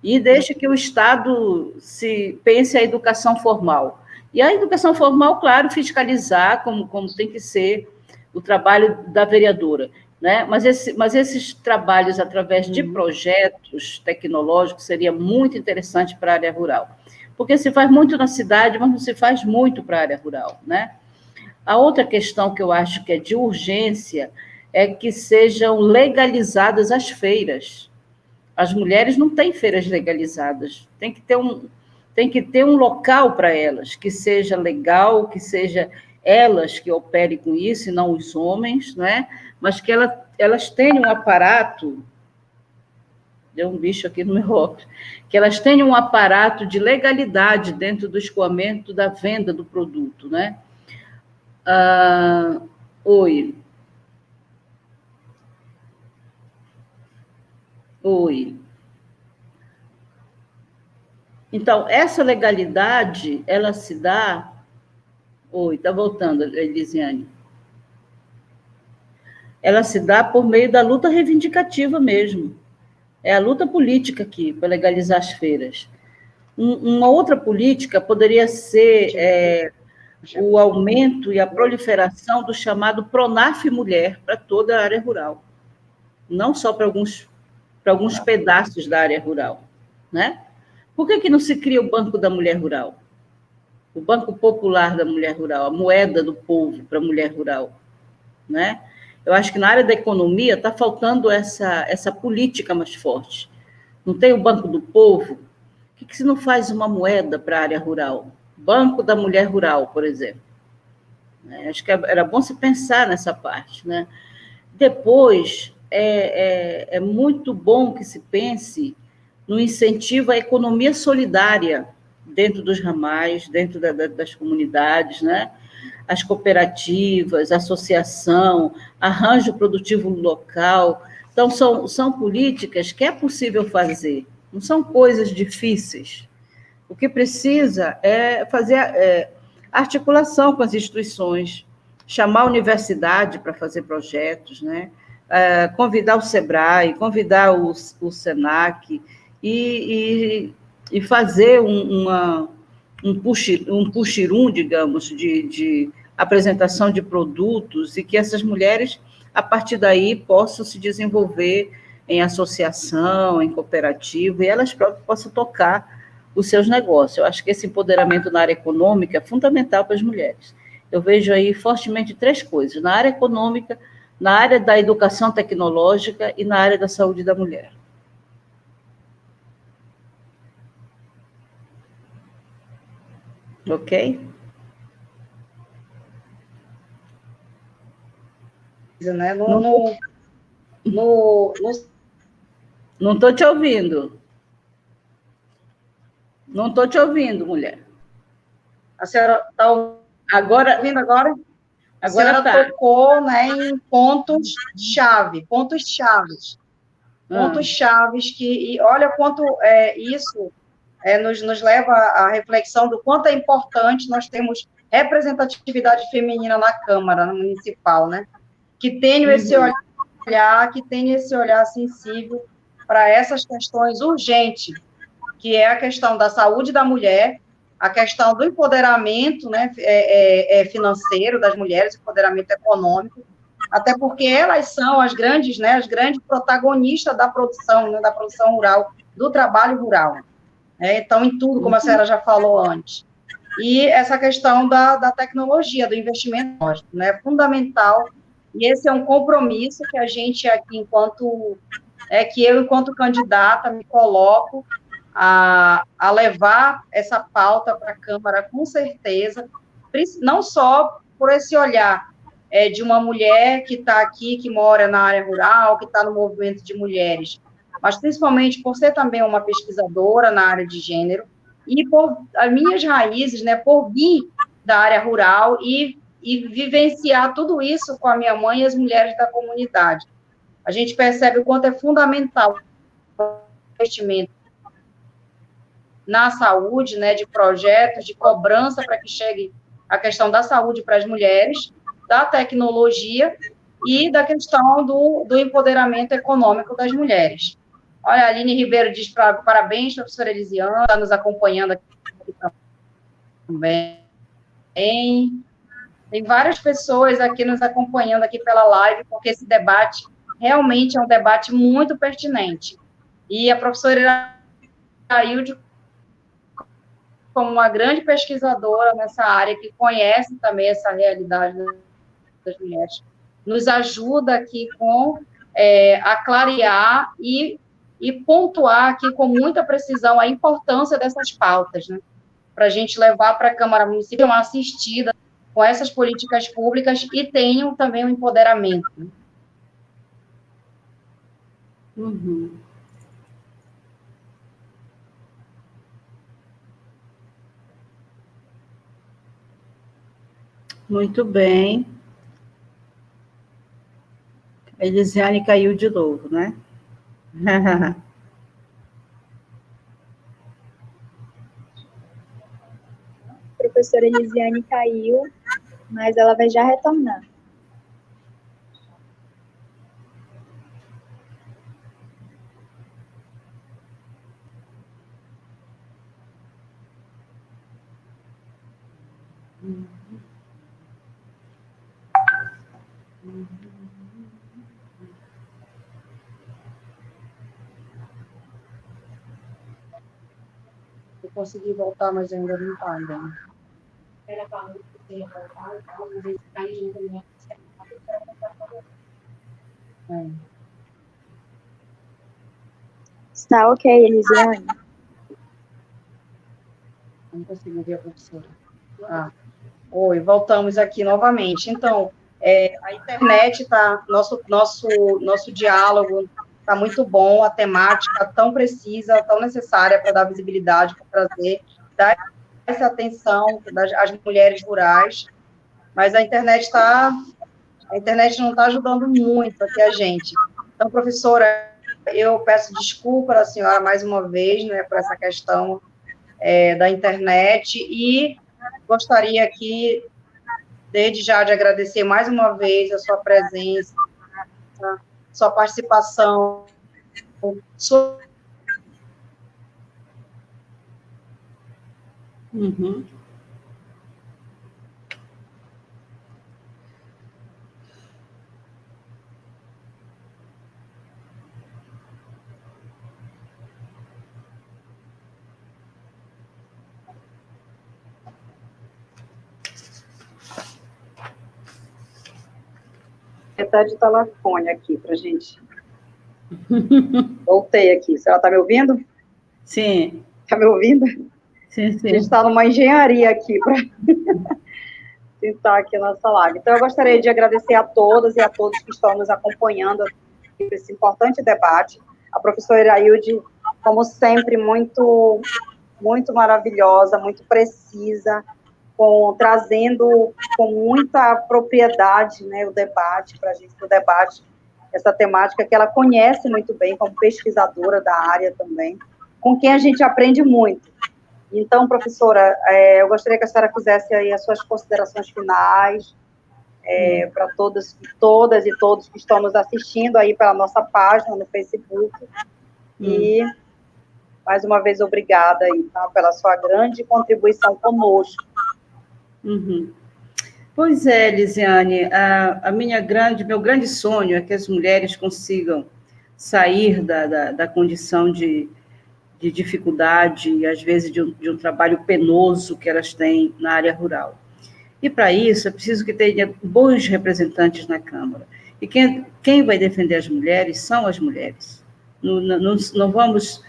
E deixa que o Estado se pense a educação formal. E a educação formal, claro, fiscalizar como tem que ser o trabalho da vereadora, né? Mas esses trabalhos através de projetos tecnológicos seria muito interessante para a área rural, porque se faz muito na cidade, mas não se faz muito para a área rural, né? A outra questão que eu acho que é de urgência é que sejam legalizadas as feiras. As mulheres não têm feiras legalizadas, tem que ter um local para elas, que seja legal, que seja elas que operem com isso, e não os homens, né? Mas que elas tenham um aparato, deu um bicho aqui no meu óculos, que elas tenham um aparato de legalidade dentro do escoamento da venda do produto, né? Oi. Então, essa legalidade, ela se dá... Oi, está voltando, Elisiane. Ela se dá por meio da luta reivindicativa mesmo. É a luta política aqui, para legalizar as feiras. Uma outra política poderia ser o aumento e a proliferação do chamado Pronaf Mulher para toda a área rural, não só para alguns pedaços da área rural, né? Por que não se cria o Banco da Mulher Rural? O Banco Popular da Mulher Rural, a moeda do povo para a mulher rural, né? Eu acho que na área da economia está faltando essa política mais forte. Não tem o Banco do Povo? Por que se não faz uma moeda para a área rural? Banco da Mulher Rural, por exemplo. Acho que era bom se pensar nessa parte, né? Depois, é muito bom que se pense no incentivo à economia solidária dentro dos ramais, dentro das comunidades, né? As cooperativas, associação, arranjo produtivo local. Então, são políticas que é possível fazer, não são coisas difíceis. O que precisa é fazer articulação com as instituições, chamar a universidade para fazer projetos, né? Convidar o SEBRAE, convidar o SENAC e fazer um puxirum, digamos, de apresentação de produtos, e que essas mulheres, a partir daí, possam se desenvolver em associação, em cooperativa, e elas próprias possam tocar os seus negócios. Eu acho que esse empoderamento na área econômica é fundamental para as mulheres. Eu vejo aí fortemente 3 coisas: na área econômica, na área da educação tecnológica e na área da saúde da mulher. Ok? Né? Não estou te ouvindo. Não estou te ouvindo, mulher. A senhora está ouvindo agora? A senhora tocou, né, em pontos-chave, pontos-chaves que, e olha quanto isso nos leva à reflexão do quanto é importante nós termos representatividade feminina na Câmara Municipal, né? Que tenha esse olhar sensível para essas questões urgentes, que é a questão da saúde da mulher, a questão do empoderamento, né, financeiro das mulheres, empoderamento econômico, até porque elas são as grandes protagonistas da produção, né, da produção rural, do trabalho rural. né? Então, em tudo, como a senhora já falou antes. E essa questão da tecnologia, do investimento, né, é fundamental, e esse é um compromisso que a gente aqui, que eu, enquanto candidata, me coloco a levar essa pauta para a Câmara, com certeza, não só por esse olhar de uma mulher que está aqui, que mora na área rural, que está no movimento de mulheres, mas principalmente por ser também uma pesquisadora na área de gênero, e por as minhas raízes, né, por vir da área rural e vivenciar tudo isso com a minha mãe e as mulheres da comunidade. A gente percebe o quanto é fundamental o investimento na saúde, né, de projetos, de cobrança para que chegue a questão da saúde para as mulheres, da tecnologia e da questão do empoderamento econômico das mulheres. Olha, a Aline Ribeiro diz parabéns, professora Elisiane, está nos acompanhando aqui também. Tem várias pessoas aqui nos acompanhando aqui pela live, porque esse debate realmente é um debate muito pertinente. E a professora Irailde, como uma grande pesquisadora nessa área, que conhece também essa realidade das mulheres, nos ajuda aqui a clarear e pontuar aqui com muita precisão a importância dessas pautas, né? Para a gente levar para a Câmara Municipal uma assistida com essas políticas públicas e tenham também um empoderamento. Né? Uhum. Muito bem. A Elisiane caiu de novo, né? A professora Elisiane caiu, mas ela vai já retornar. Eu consegui voltar, mas ainda não está ainda. Ela falou que ia voltar, mas ele está ainda. Está ok, Elisiane? Não consegui ver a professora. Oi, voltamos aqui novamente. Então, a internet está, nosso diálogo está muito bom, a temática tão precisa, tão necessária para dar visibilidade, para trazer, dar essa atenção às mulheres rurais, mas a internet não está ajudando muito aqui a gente. Então, professora, eu peço desculpa à senhora mais uma vez, né, por essa questão da internet, e gostaria aqui, desde já, de agradecer mais uma vez a sua presença, sua participação, sua... Uhum. Está de telefone aqui para a gente. Voltei aqui. A senhora está me ouvindo? Sim. Está me ouvindo? Sim, sim. A gente está numa engenharia aqui para tentar aqui nossa live. Então, eu gostaria de agradecer a todas e a todos que estão nos acompanhando nesse importante debate. A professora Irailde, como sempre, muito, muito maravilhosa, muito precisa, trazendo com muita propriedade, né, o debate, para a gente, o debate, essa temática que ela conhece muito bem, como pesquisadora da área também, com quem a gente aprende muito. Então, professora, eu gostaria que a senhora fizesse aí as suas considerações finais, para todas e todos que estão nos assistindo aí pela nossa página no Facebook, e, mais uma vez, obrigada aí, tá, pela sua grande contribuição conosco. Uhum. Pois é, Elisiane, meu grande sonho é que as mulheres consigam sair da condição de de dificuldade, e às vezes de um trabalho penoso que elas têm na área rural. E para isso é preciso que tenha bons representantes na Câmara. E quem vai defender as mulheres são as mulheres. Não vamos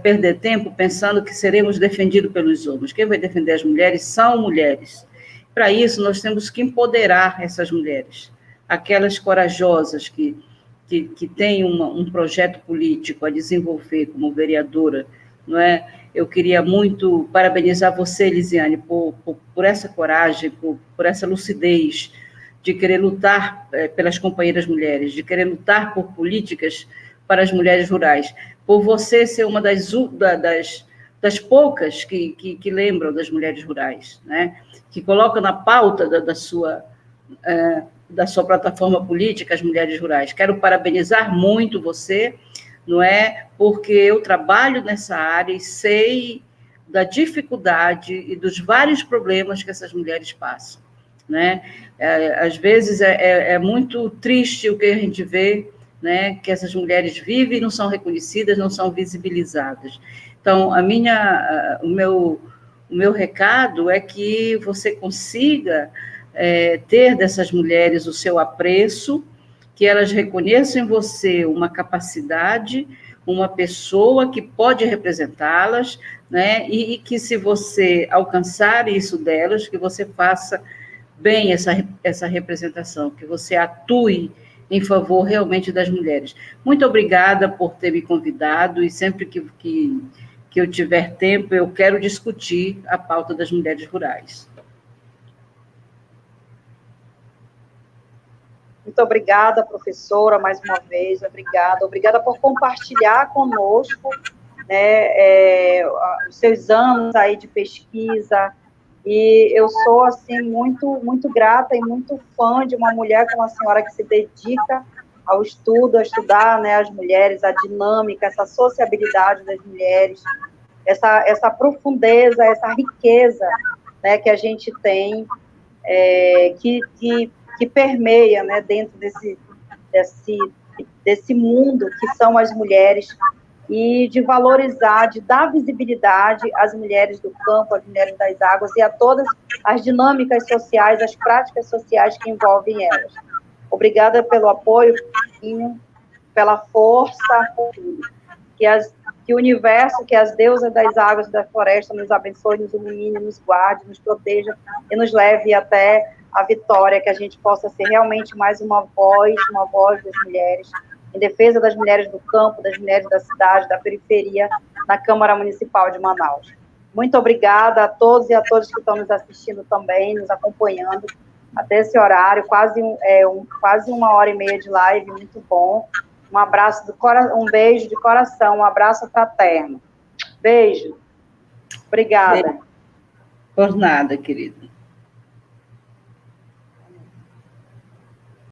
perder tempo pensando que seremos defendidos pelos homens. Quem vai defender as mulheres são mulheres. Para isso, nós temos que empoderar essas mulheres, aquelas corajosas que têm um projeto político a desenvolver como vereadora, não é? Eu queria muito parabenizar você, Elisiane, por essa coragem, por essa lucidez de querer lutar pelas companheiras mulheres, de querer lutar por políticas para as mulheres rurais, por você ser uma das poucas que lembram das mulheres rurais, né? Que colocam na pauta da sua plataforma política as mulheres rurais. Quero parabenizar muito você, não é? Porque eu trabalho nessa área e sei da dificuldade e dos vários problemas que essas mulheres passam, né? Às vezes é muito triste o que a gente vê, né? Que essas mulheres vivem e não são reconhecidas, não são visibilizadas. Então, o meu recado é que você consiga ter dessas mulheres o seu apreço, que elas reconheçam em você uma capacidade, uma pessoa que pode representá-las, né? E que, se você alcançar isso delas, que você faça bem essa representação, que você atue em favor realmente das mulheres. Muito obrigada por ter me convidado, e sempre que eu tiver tempo, eu quero discutir a pauta das mulheres rurais. Muito obrigada, professora, mais uma vez, obrigada por compartilhar conosco, né, os seus anos aí de pesquisa, e eu sou, assim, muito, muito grata e muito fã de uma mulher como a senhora, que se dedica ao estudo, a estudar, né, as mulheres, a dinâmica, essa sociabilidade das mulheres, essa profundeza, essa riqueza, né, que a gente tem, que permeia, né, dentro desse mundo que são as mulheres, e de valorizar, de dar visibilidade às mulheres do campo, às mulheres das águas e a todas as dinâmicas sociais, as práticas sociais que envolvem elas. Obrigada pelo apoio, pela força, por tudo. Que o universo, que as deusas das águas e da floresta nos abençoe, nos ilumine, nos guarde, nos proteja e nos leve até a vitória, que a gente possa ser realmente mais uma voz das mulheres, em defesa das mulheres do campo, das mulheres da cidade, da periferia, na Câmara Municipal de Manaus. Muito obrigada a todos e a todas que estão nos assistindo também, nos acompanhando até esse horário, quase 1h30 de live, muito bom. Um abraço, um beijo de coração, um abraço fraterno. Beijo. Obrigada. Por nada, querida.